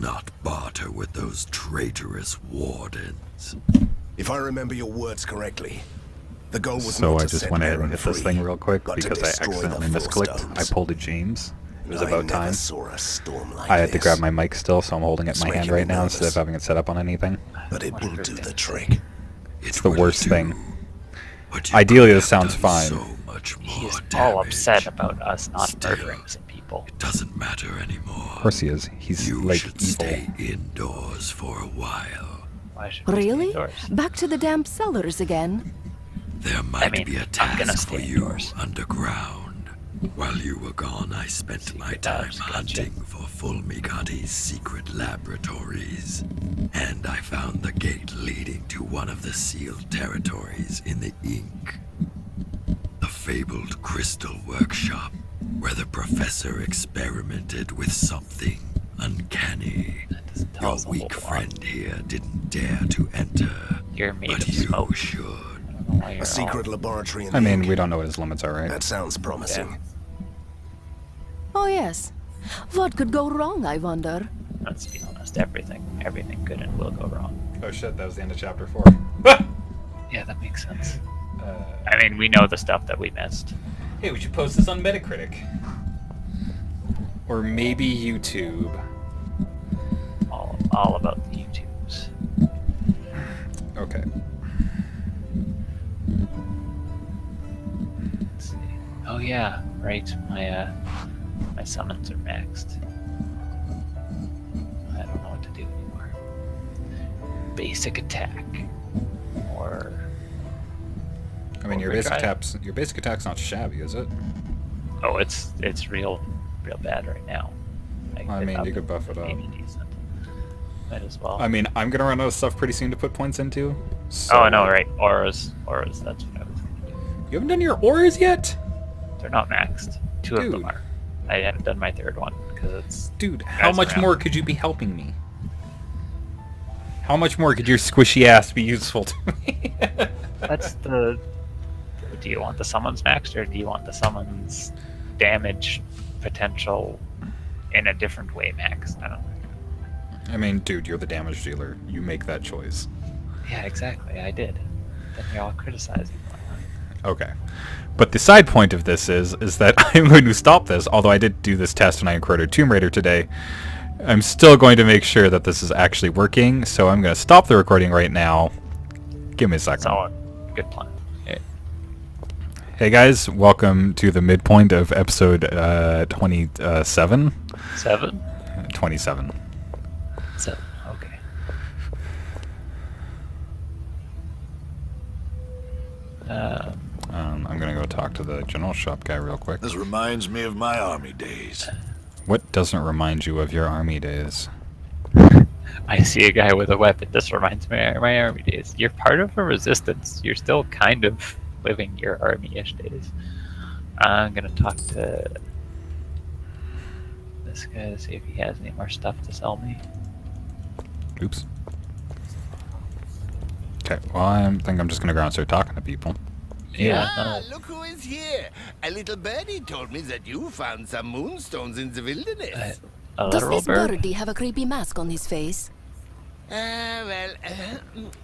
not barter with those traitorous wardens. If I remember your words correctly, the goal was So not I to just set went ahead and Aaron hit this free, thing real quick but to because I destroy the accidentally Four misclicked. I Stones. pulled a James. It was I about never time. saw a storm like I had to this, grab my mic still, so I'm holding it in my It's hand making me right now instead nervous. of having it set up on anything. but it will do the trick. It's the worst thing. But you Ideally, could this have sounds done fine. So much more He's damage. all upset about us not Still, murdering some people. It doesn't matter anymore. Of course he is. He's You like should evil. stay indoors for a while. Why should we stay Really? indoors? Back to the damp cellars again? There might mean, be a I'm gonna task for stay you indoors. underground. While you were gone, I spent my time Gotcha. hunting for Fulmigati's secret laboratories. And I found the gate leading to one of the sealed territories in the ink. The fabled crystal workshop, where the professor experimented with something uncanny. That doesn't tell Your us a weak whole lot. friend here didn't dare to enter, You're made but of you smoke. should. I don't know why you're A secret laboratory in I the mean, ink. we don't know what his limits are, right? That sounds promising. Oh yes. What could go wrong, I wonder? Let's be honest, everything good and will go wrong. Oh shit, that was the end of chapter 4. Yeah, that makes sense. I mean, we know the stuff that we missed. Hey, we should post this on Metacritic. Or maybe YouTube. All about the YouTubes. Okay. Let's see. Oh yeah, right. My summons are maxed. I don't know what to do anymore. Basic attack, or I mean, your basic Overdrive. attack's not shabby, is it? oh, it's real bad right now. I mean, you could buff it up. Maybe decent. Might as well. I mean, I'm gonna run out of stuff pretty soon to put points into. So oh no, right. Auras. That's what I was gonna do. You haven't done your auras yet? They're not maxed. Two of them Dude. are. I haven't done my third one because it's. Dude, how Guys much around. more could you be helping me? How much more could your squishy ass be useful to me? That's the. Do you want the summons maxed or do you want the summons damage potential in a different way maxed? I don't know. I mean, dude, you're the damage dealer. You make that choice. Yeah, exactly. I did. Then you're all criticizing. Okay. But the side point of this is that I'm going to stop this, although I did do this test when I recorded Tomb Raider today. I'm still going to make sure that this is actually working, so I'm going to stop the recording right now. Give me a second. Solid. Good plan. Hey guys, welcome to the midpoint of episode 27. 7? 27. 7. Okay. I'm going to go talk to the general shop guy real quick. This reminds me of my army days. What doesn't remind you of your army days? I see a guy with a weapon. This reminds me of my army days. You're part of a resistance. You're still kind of living your army-ish days. I'm gonna talk to this guy to see if he has any more stuff to sell me. Oops. Okay, well, I think I'm just going to go out and start talking to people. Yeah. Ah, look who is here. A little birdie told me that you found some moonstones in the wilderness. A Does literal this bird? birdie have a creepy mask on his face?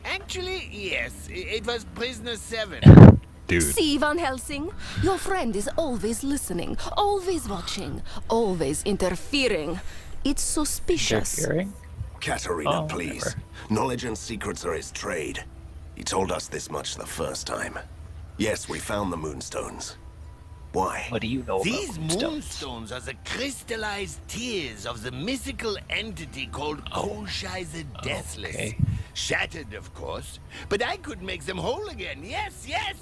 Actually, yes. It was prisoner 7. Dude. See, Van Helsing? Your friend is always listening, always watching, always interfering. It's suspicious. Interfering? Katarina, Oh, please. whatever. Knowledge and secrets are his trade. He told us this much the first time. Yes, we found the moonstones. Why? What do you know These about moonstones? moonstones are the crystallized tears of the mythical entity called Koshai the Deathless. okay. Shattered, of course. But I could make them whole again. Yes, yes.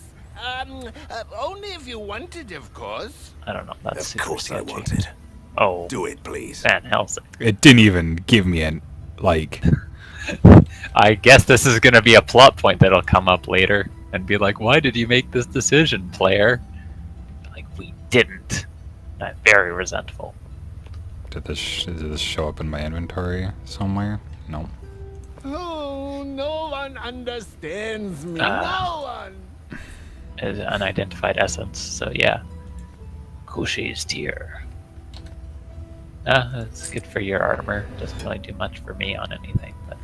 Only if you wanted, of course. I don't know. That's Of super course I sketchy. wanted. Oh, Do it, please. Van Helsing. It didn't even give me an, like... I guess this is gonna be a plot point that'll come up later and be like, why did you make this decision, player? Like, we didn't. And I'm very resentful. Did this show up in my inventory somewhere? No. Oh, no one understands me. Ah. No one. Is an unidentified essence, so yeah. Kushi's tear. It's good for your armor. Doesn't really do much for me on anything, but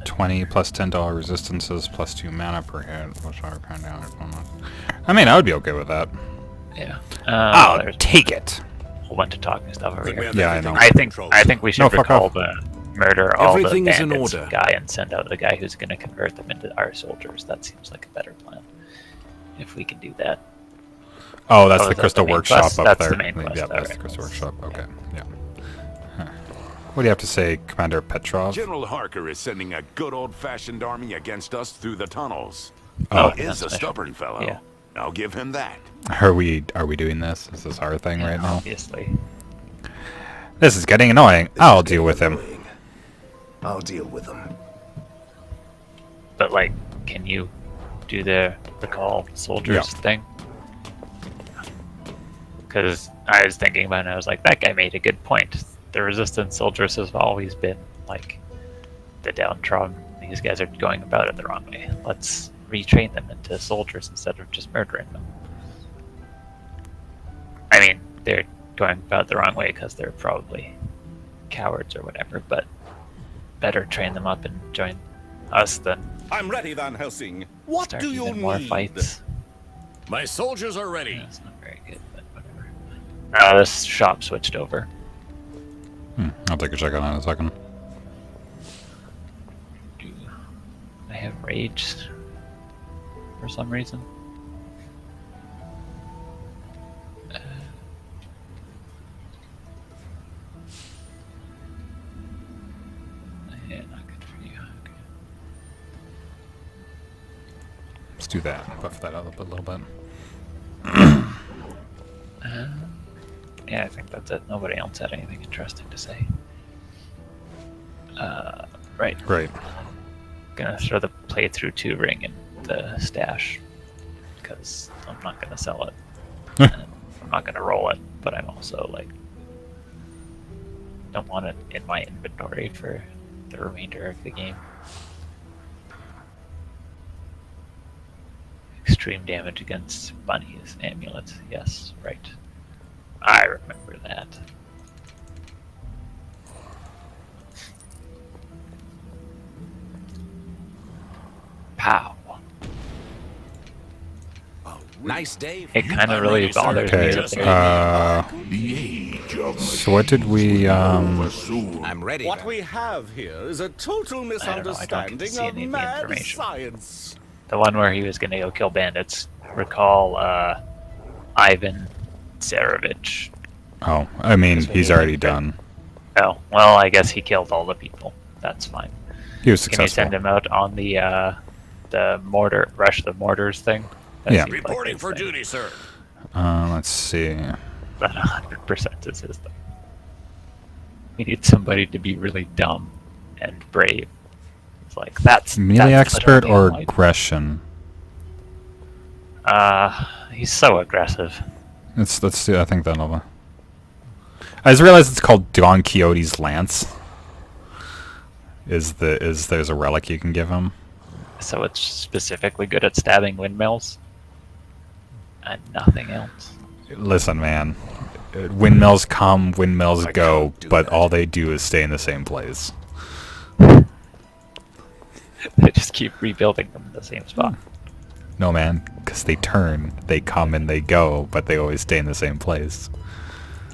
20 plus $10 resistances plus 2 mana per hit. Which are kind of damage bonus. I mean, I would be okay with that. yeah. I'll There's take it. a whole bunch of talking stuff over Think we here. have Yeah, I everything know. under I control. think we should No, fuck recall off. the murder all Everything the is in bandits order. guy and send out the guy who's going to convert them into our soldiers. That seems like a better plan. If we can do that. Oh, that's Oh, the is that Crystal the main Workshop quest? up That's there. the main quest, Yeah, that's the alright. Crystal Workshop. Okay, yeah. Huh. What do you have to say, Commander Petrov? General Harker is sending a good old-fashioned army against us through the tunnels. Oh. He is a that's stubborn fellow. Yeah. I'll give him that. Are we doing this? Is this our thing right now? Obviously. This is getting annoying. This I'll is deal with him. annoying. I'll deal with them. But like, can you do the recall soldiers thing? Because I was thinking about it and I was like, that guy made a good point. The resistance soldiers have always been like the downtrodden. These guys are going about it the wrong way. Let's retrain them into soldiers instead of just murdering them. I mean, they're going about it the wrong way because they're probably cowards or whatever, but better train them up and join us than I'm ready, Van Helsing. What start do you even more need? fights. My soldiers are ready. That's not very good, but whatever. This shop switched over. I'll take a check on that in a second. Do I have rage for some reason? Yeah, not good for you. Okay. Let's do that. Buff that up a little bit. Yeah, I think that's it. Nobody else had anything interesting to say. Right. Great. Gonna throw the playthrough 2 ring in the stash because I'm not gonna sell it. And I'm not gonna roll it, but I'm also like don't want it in my inventory for the remainder of the game. Extreme damage against bunnies, amulets. Yes, right. I remember that. Pow. Nice day. It kind of really bothers me Okay. that they're The age of So what did we? I'm ready. What we have here is a total I don't get to misunderstanding see any of of the mad information. science. the one where he was gonna go kill bandits. Recall Ivan Tsarevich. Oh, I mean, That's what he's he already did. done. Oh, well, I guess he killed all the people. That's fine. He was Can you successful. send him out on the mortar rush the mortars thing? That Yeah. seems like Reporting his for thing. duty, sir. Let's see. That 100% is his thing. We need somebody to be really dumb and brave. It's like that's Melee that's expert literally or all I do. aggression? He's so aggressive. Let's do. I think that'll. I just realized it's called Don Quixote's lance. There's a relic you can give him? So it's specifically good at stabbing windmills and nothing else. Listen, man. Windmills come, windmills I go, can't do but that. all they do is stay in the same place. They just keep rebuilding them in the same spot. No, man, because they turn, they come and they go, but they always stay in the same place.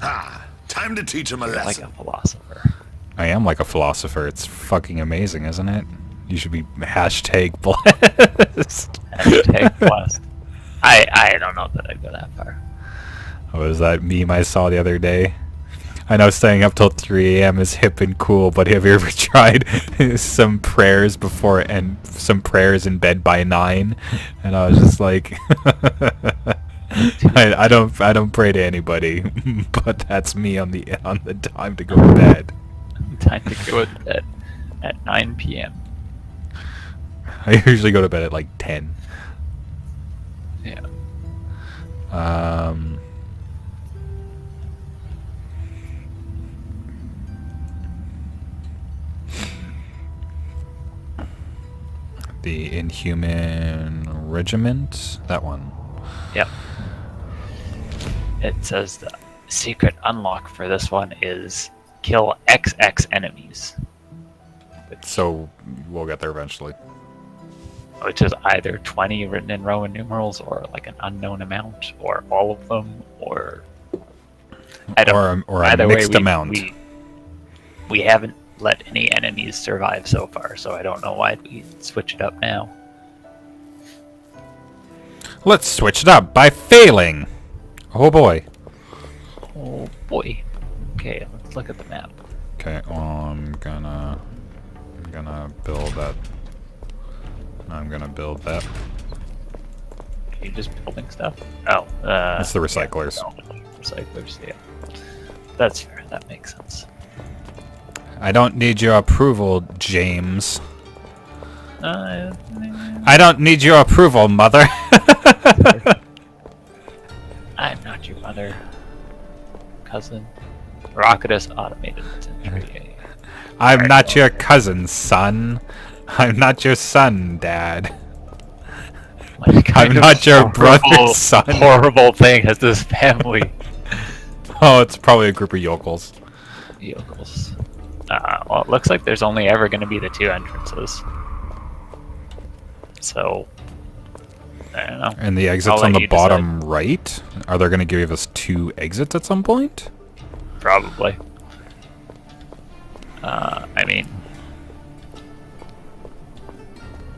Ah, time to teach him a Like lesson. a philosopher. I am like a philosopher. It's fucking amazing, isn't it? You should be hashtag blessed. Hashtag blessed. I don't know that I'd go that far. What was that meme I saw the other day? I know staying up till 3 a.m. is hip and cool, but have you ever tried some prayers before and some prayers in bed by 9? And I was just like, I don't pray to anybody, but that's me on the time to go to bed. Time to go to bed at 9 p.m. I usually go to bed at like 10. Yeah. The Inhuman Regiment, that one. Yep. it says the secret unlock for this one is kill XX enemies. So we'll get there eventually. Which is either 20 written in Roman numerals, or like an unknown amount, or all of them, or I don't. Or a either way, mixed amount. We haven't let any enemies survive so far, so I don't know why we switch it up now. Let's switch it up by failing. Oh boy. Oh boy. Okay, let's look at the map. Okay, I'm gonna build that. I'm gonna build that. Are you just building stuff? Oh, It's the recyclers. Yeah, recyclers, yeah. That's fair, that makes sense. I don't need your approval, James. Uh, I don't need your approval, mother. I'm not your mother. Cousin. Rocketus Automated Century. I'm not your cousin, son. I'm not your son, Dad. I'm not your brother's son. Horrible thing has this family. Oh, it's probably a group of yokels. Yokels. Well, it looks like there's only ever going to be the 2 entrances. So, I don't know. And the exits on the bottom right? Are they going to give us 2 exits at some point? Probably. I mean,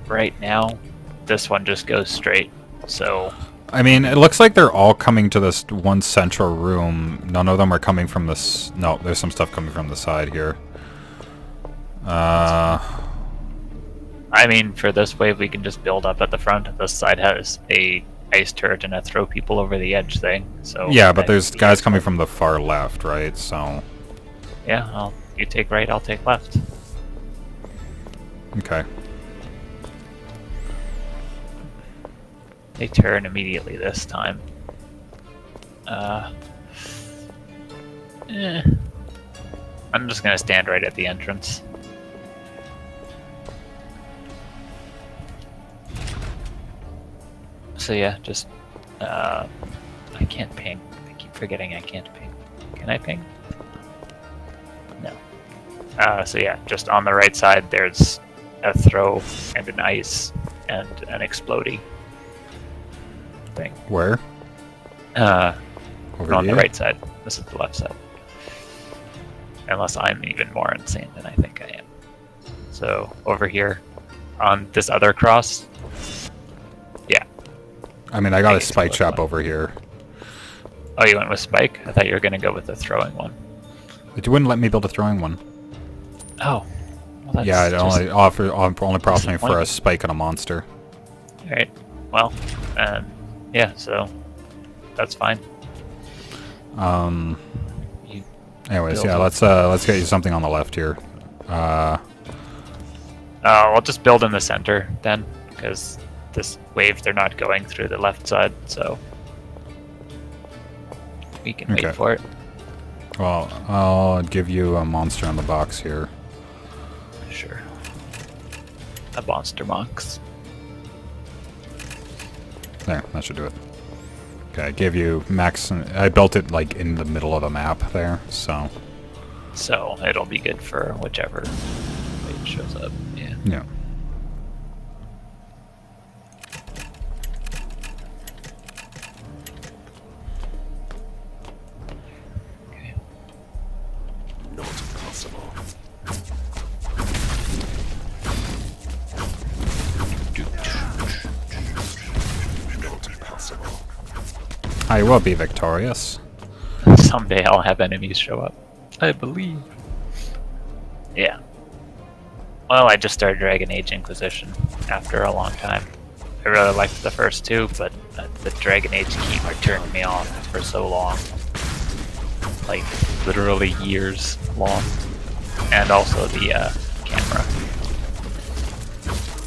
right now, this one just goes straight, so... I mean, it looks like they're all coming to this one central room. None of them are coming from this... No, there's some stuff coming from the side here. I mean, for this wave, we can just build up at the front. This side has a ice turret and a throw people over the edge thing, so... Yeah, but there's guys coming from the far left, right? So... Yeah, you take right, I'll take left. Okay. They turn immediately this time. I'm just gonna stand right at the entrance. So yeah, just I can't ping. I keep forgetting I can't ping. Can I ping? No. So yeah, just on the right side there's a throw and an ice and an explodey thing. Where? On the right side. This is the left side. Unless I'm even more insane than I think I am. So over here on this other cross. Yeah. I mean, I got a spike trap over here. Oh, you went with spike? I thought you were going to go with the throwing one. But you wouldn't let me build a throwing one. Oh. Well, yeah, it only prompts me for a spike and a monster. Alright. Well, yeah, so that's fine. Anyways, yeah, let's get you something on the left here. I'll just build in the center then, because this wave they're not going through the left side, so we can wait for it. Well, I'll give you a monster on the box here. Sure. A monster box. There, that should do it. Okay, I gave you max. I built it like in the middle of the map there, so. So it'll be good for whichever wave shows up. Yeah. Yeah. Okay. Not possible. I will be victorious. Someday I'll have enemies show up. I believe. Yeah. Well, I just started Dragon Age Inquisition after a long time. I really liked the first 2, but the Dragon Age keeper turned me off for so long. Like, literally years long. And also the camera.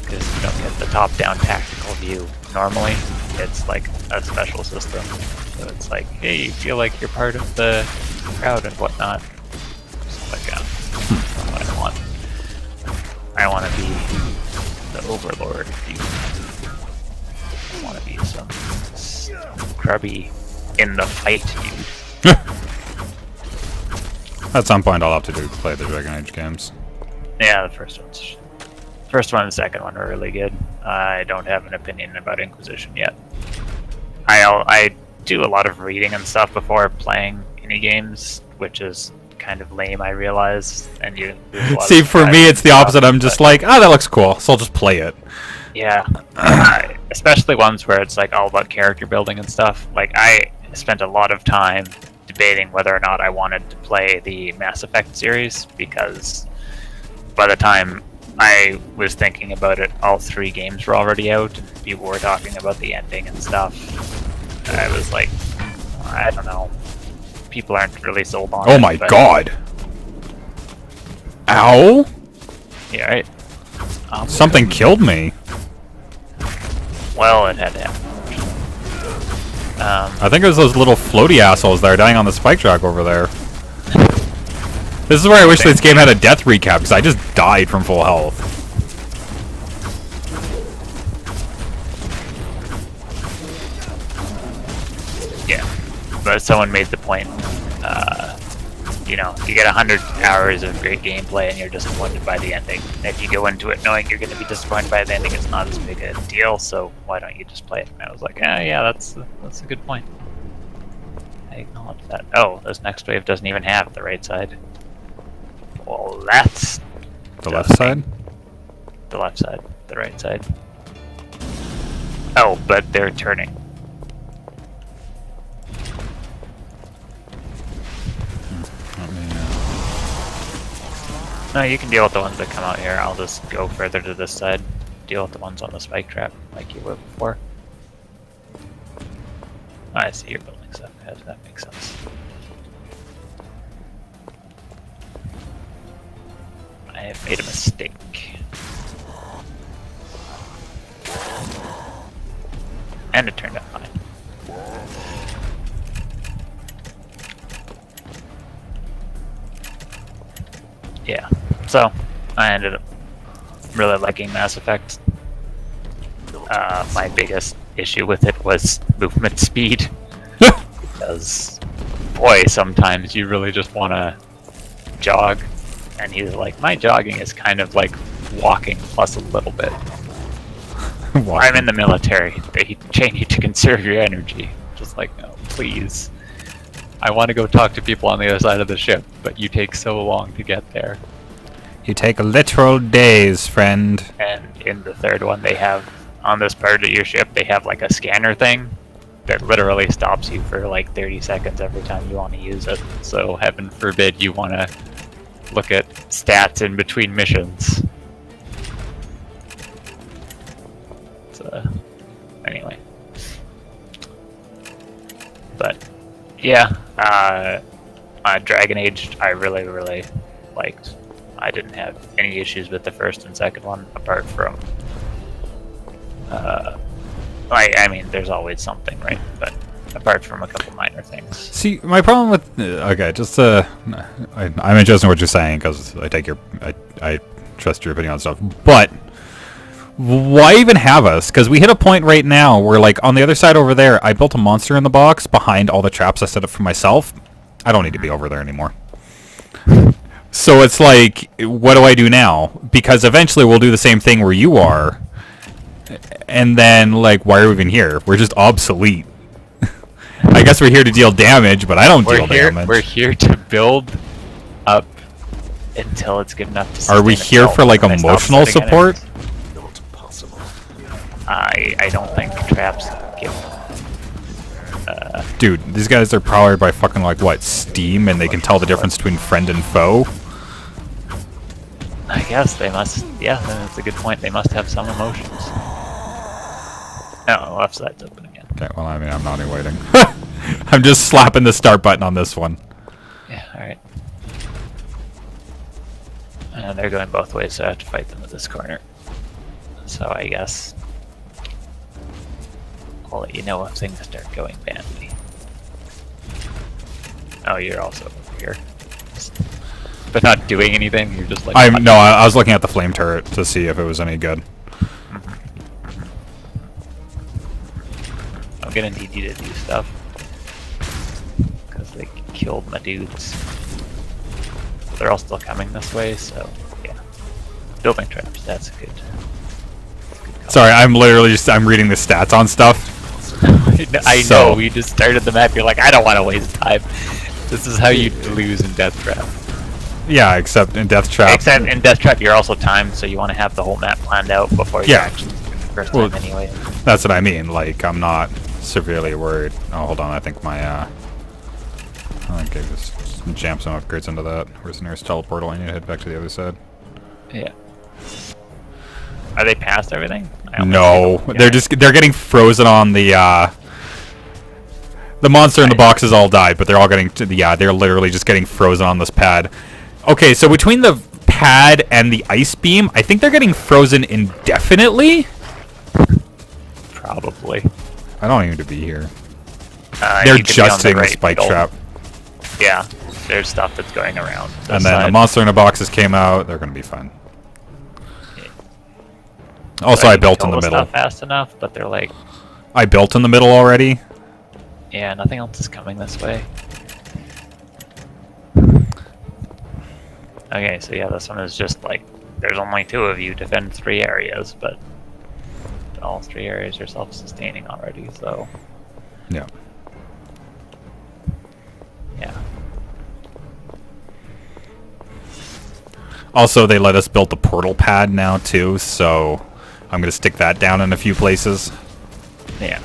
Because you don't get the top-down tactical view normally. It's like a special system. So it's like, hey, you feel like you're part of the crowd and whatnot. Just like, what I want. I want to be the overlord. I want to be some scrubby in the fight, dude. At some point, I'll have to play the Dragon Age games. Yeah, the first one and the second one are really good. I don't have an opinion about Inquisition yet. I do a lot of reading and stuff before playing any games, which is kind of lame, I realize. And you see, for me, it's the opposite. I'm just like, oh, that looks cool, so I'll just play it. Yeah, especially ones where it's like all about character building and stuff. Like I spent a lot of time debating whether or not I wanted to play the Mass Effect series, because by the time I was thinking about it, all 3 games were already out, and people were talking about the ending and stuff. And I was like, I don't know. People aren't really sold on it. Oh my god! Ow! Yeah, right? Something killed me. Well, it had to happen. I think it was those little floaty assholes that are dying on the spike track over there. This is where I wish this game had a death recap, because I just died from full health. Yeah, but someone made the point, you know, you get 100 hours of great gameplay and you're disappointed by the ending. And if you go into it knowing you're going to be disappointed by the ending, it's not as big a deal, so why don't you just play it? And I was like, yeah, that's a good point. I acknowledge that. Oh, this next wave doesn't even have the right side. Well, that's... The left side? The left side. The right side. Oh, but they're turning. No, you can deal with the ones that come out here. I'll just go further to this side. Deal with the ones on the spike trap, like you were before. I see you're building stuff ahead. That makes sense. I have made a mistake. And it turned out fine. Yeah, so I ended up really liking Mass Effect. My biggest issue with it was movement speed. Because, boy, sometimes you really just want to jog. And he's like, my jogging is kind of like walking plus a little bit. I'm in the military. They train you to conserve your energy. Just like, no, please. I want to go talk to people on the other side of the ship, but you take so long to get there. You take literal days, friend. And in the third one, they have, on this part of your ship, they have like a scanner thing that literally stops you for like 30 seconds every time you want to use it. So heaven forbid you want to look at stats in between missions. So, anyway. But, yeah, Dragon Age I really, really liked. I didn't have any issues with the first and second one, apart from, I mean, there's always something, right? But apart from a couple minor things. See, my problem with okay, just I'm interested in what you're saying because I trust your opinion on stuff. But why even have us? Because we hit a point right now where, like, on the other side over there, I built a monster in the box behind all the traps I set up for myself. I don't need to be over there anymore. So it's like, what do I do now? Because eventually we'll do the same thing where you are. And then, like, why are we even here? We're just obsolete. I guess we're here to deal damage, but I don't deal damage. We're here to build up until it's good enough to. Are we here for, like, emotional support? Not possible. I don't think traps give. Dude, these guys are powered by fucking, like, what, Steam, and they can tell the difference between friend and foe? I guess they must. Yeah, that's a good point. They must have some emotions. Oh, left side's open again. Okay, well, I mean, I'm not even waiting. I'm just slapping the start button on this one. Yeah, alright. And they're going both ways, so I have to fight them at this corner. So I guess I'll let you know if things start going badly. Oh, you're also over here. But not doing anything, you're just like... No, I was looking at the flame turret to see if it was any good. I'm gonna need you to do stuff. killed my dudes. They're all still coming this way, so yeah. Building traps, that's good. Sorry, I'm literally I'm reading the stats on stuff. I know, we just started the map, you're like, I don't want to waste time. This is how you lose in Death Trap. Yeah, except in Death Trap. Except in Death Trap, you're also timed, so you want to have the whole map planned out before you actually first time anyway. That's what I mean. Like, I'm not severely worried. Oh, hold on. I think my okay, just jam some upgrades into that. Where's the nearest teleportal? I need to head back to the other side. Yeah. Are they past everything? No, they're getting frozen on the monster in the box has all died, but they're all getting they're literally just getting frozen on this pad. Okay, so between the pad and the ice beam, I think they're getting frozen indefinitely. Probably. I don't need to be here. They're just hitting the spike trap. Yeah, there's stuff that's going around. And then the monster in the boxes came out. They're gonna be fine. Also, I built in the middle. Not fast enough, but they're like. I built in the middle already. Yeah, nothing else is coming this way. Okay, so yeah, this one is just like there's only 2 of you defend 3 areas, but all 3 areas are self-sustaining already. So. Yeah. Yeah. Also, they let us build the portal pad now too, so I'm gonna stick that down in a few places. Yeah.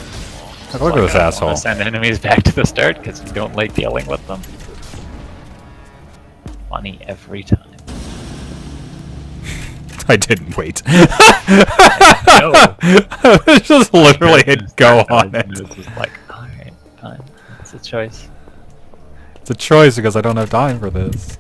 Look at this asshole. Send enemies back to the start because you don't like dealing with them. Funny every time. I didn't wait. No. I just literally hit go on it. It's just like, alright, fine. It's a choice. It's a choice because I don't have time for this.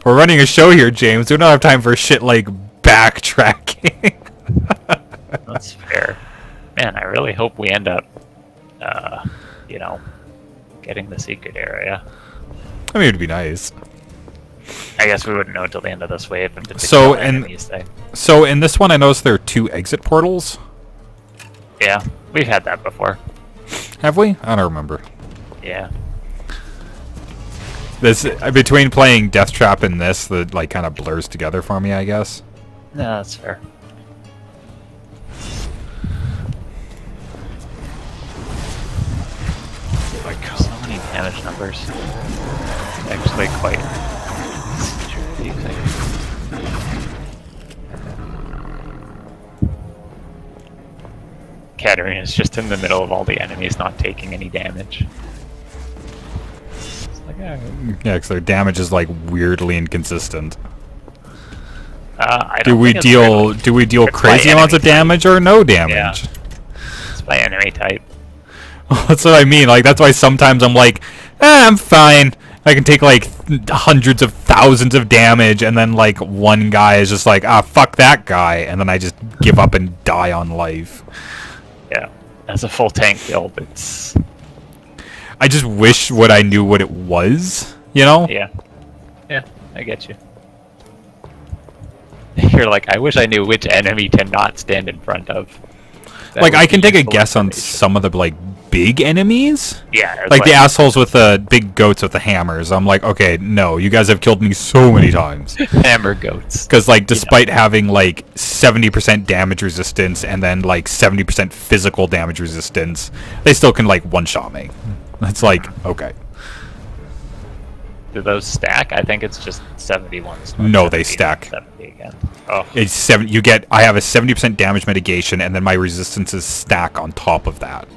We're running a show here, James. We don't have time for shit like backtracking. That's fair. Man, I really hope we end up, you know, getting the secret area. I mean, it'd be nice. I guess we wouldn't know until the end of this wave. So in this one, I noticed there are 2 exit portals. Yeah, we've had that before. Have we? I don't remember. Yeah. This between playing Death Trap and this, the like kind of blurs together for me, I guess. No, that's fair. So many damage numbers. It's actually quite confusing. Katarina's just in the middle of all the enemies not taking any damage. Yeah, because their damage is like weirdly inconsistent. I do don't we think deal crazy amounts of damage or no damage? Yeah. It's by enemy type. That's what I mean. Like that's why sometimes I'm like, I'm fine. I can take like hundreds of thousands of damage, and then like one guy is just like, fuck that guy, and then I just give up and die on life. Yeah, as a full tank build, it's. I just wish I knew what it was, you know? Yeah. Yeah, I get you. You're like, I wish I knew which enemy to not stand in front of. Like, I can take a guess on some of the, like, big enemies. Yeah. Like the assholes with the big goats with the hammers. I'm like, okay, no, you guys have killed me so many times. Hammer goats. Because, like, despite having, like, 70% damage resistance and then, like, 70% physical damage resistance, they still can, like, one-shot me. It's like, okay. Do those stack? I think it's just 71. No, they stack. 70 again. Oh. It's 7. I have a 70% damage mitigation, and then my resistances stack on top of that,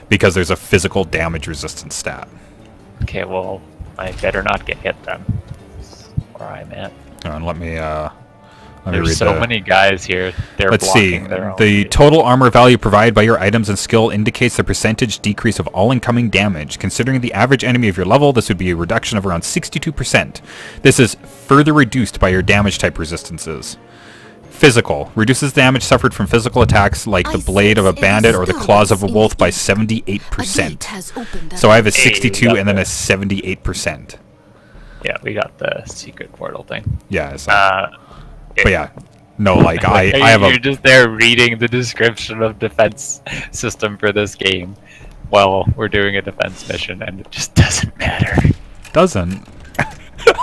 because there's a physical damage resistance stat. Okay, well, I better not get hit then. That's where I'm at. And let me There's so many guys here. They're Let's see. The total armor value provided by your items and skill indicates the percentage decrease of all incoming damage. Considering the average enemy of your level, this would be a reduction of around 62%. This is further reduced by your damage type resistances. Physical. Reduces damage suffered from physical attacks like the blade of a bandit or the claws of a wolf by 78%. So I have a 62 and then a 78%. Yeah, we got the secret portal thing. Yeah, but yeah, No, like I have You're a just there reading the description of defense system for this game while we're doing a defense mission, and it just doesn't matter. doesn't. I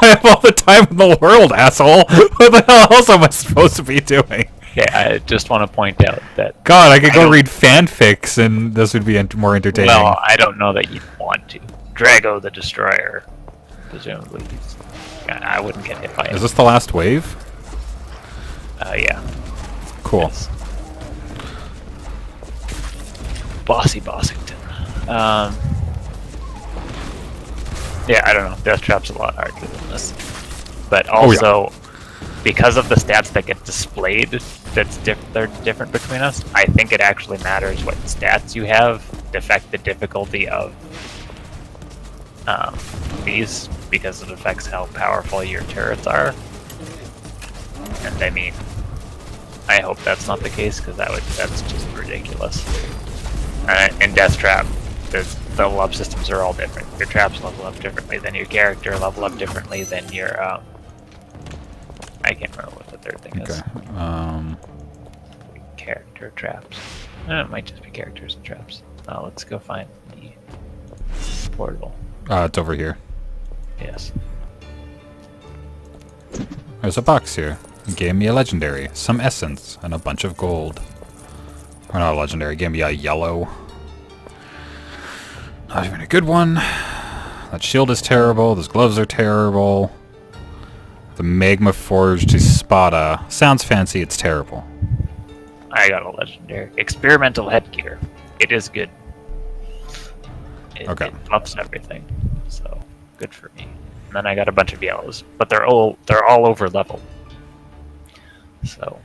have all the time in the world, asshole. What the hell else am I supposed to be doing? Okay, I just want to point out that. God, I could go read fanfics, and this would be more entertaining. Well, I don't know that you'd want to. Drago the Destroyer, presumably. I wouldn't get hit by it. Is this the last wave? Yeah. Cool. Yes. Bossy Bossington. Yeah, I don't know. Death Trap's a lot harder than this. But also, because of the stats that get displayed, they're different between us. I think it actually matters what stats you have to affect the difficulty of these, because it affects how powerful your turrets are. And I mean, I hope that's not the case, because that's just ridiculous. In Death Trap, the level up systems are all different. Your traps level up differently than your character, level up differently than your I can't remember what the third thing is. Character traps. It might just be characters and traps. Let's go find the portal. It's over here. Yes. There's a box here. It gave me a legendary, some essence, and a bunch of gold. Or not a legendary, it gave me a yellow. Not even a good one. That shield is terrible, those gloves are terrible. The magma forged espada. Sounds fancy, it's terrible. I got a legendary. Experimental headgear. It is good. Okay. It buffs everything. So good for me. And then I got a bunch of yellows. But they're all over level. So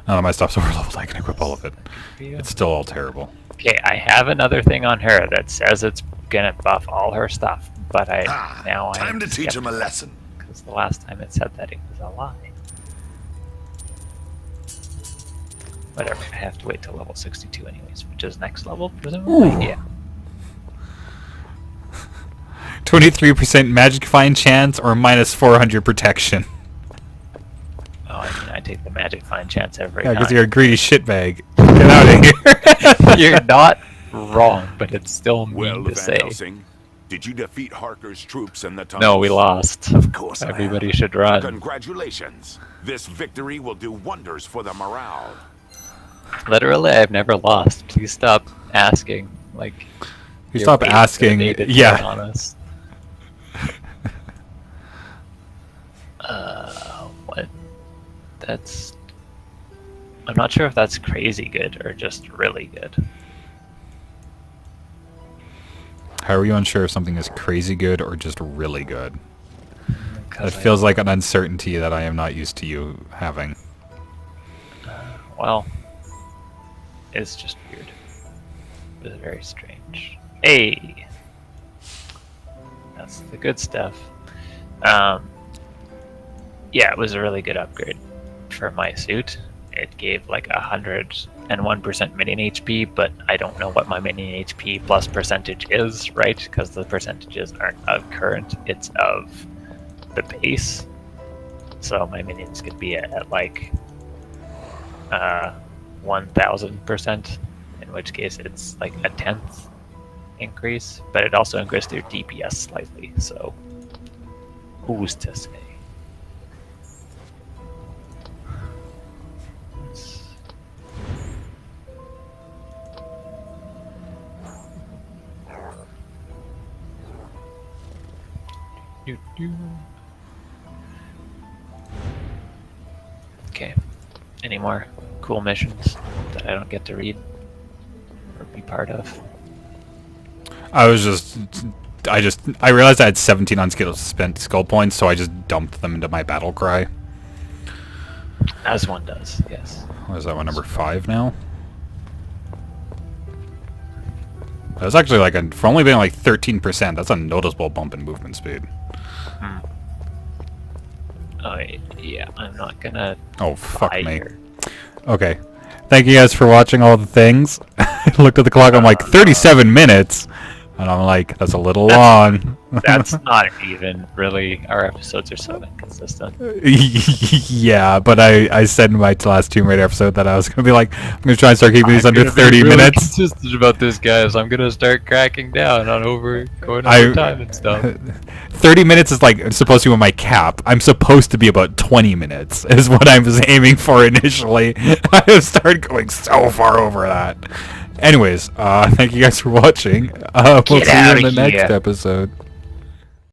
none of my stuff's over leveled, I can equip all of it. It's still all terrible. okay, I have another thing on her that says it's gonna buff all her stuff, but Time to teach him a lesson. Because the last time it said that it was a lie. Whatever, I have to wait till level 62 anyways, which is next level, presumably? Ooh. Yeah. 23% magic find chance or minus 400 protection. Oh, I mean, I take the magic find chance every Yeah, because time. you're a greedy shitbag. Get out of here. You're not wrong, but it's still mean Well, to Van say. Helsing, did you defeat Harker's troops in the tunnels? No, we lost. Of course I Everybody should run. Congratulations. This victory will do wonders for the morale. Literally, I've never lost. Please stop asking. Like, You you're stop being asking. motivated to Yeah. be honest. What? That's. I'm not sure if that's crazy good or just really good. How are you unsure if something is crazy good or just really good? That 'Cause feels like an uncertainty that I am not used to you having. Well, it's just weird. It's very strange. Hey! That's the good stuff. Yeah, it was a really good upgrade for my suit. It gave like 101% minion HP, but I don't know what my minion HP plus percentage is, right? Because the percentages aren't of current, it's of the base. So my minions could be at like 1000%, in which case it's like a 10th increase, but it also increased their DPS slightly, so who's to say? Okay, any more cool missions that I don't get to read or be part of? I realized I had 17 unskilled spent skill points, so I just dumped them into my battle cry. As one does, yes. What is that one, number 5 now? That's actually like for only being like 13%, that's a noticeable bump in movement speed. Oh, yeah, I'm not gonna... Oh, fuck me. Fire. Okay. Thank you guys for watching all the things. I looked at the clock, I'm like, 37 minutes! And I'm like, that's a little long. That's not even really. Our episodes are so inconsistent. Yeah, but I said in my last Tomb Raider episode that I was gonna be like, I'm gonna try and start keeping these under 30 minutes. Consistent about this, guys. I'm gonna start cracking down on going over time and stuff. 30 minutes is like supposed to be my cap. I'm supposed to be about 20 minutes is what I was aiming for initially. I started going so far over that. Anyways, thank you guys for watching. We'll see you in the next episode.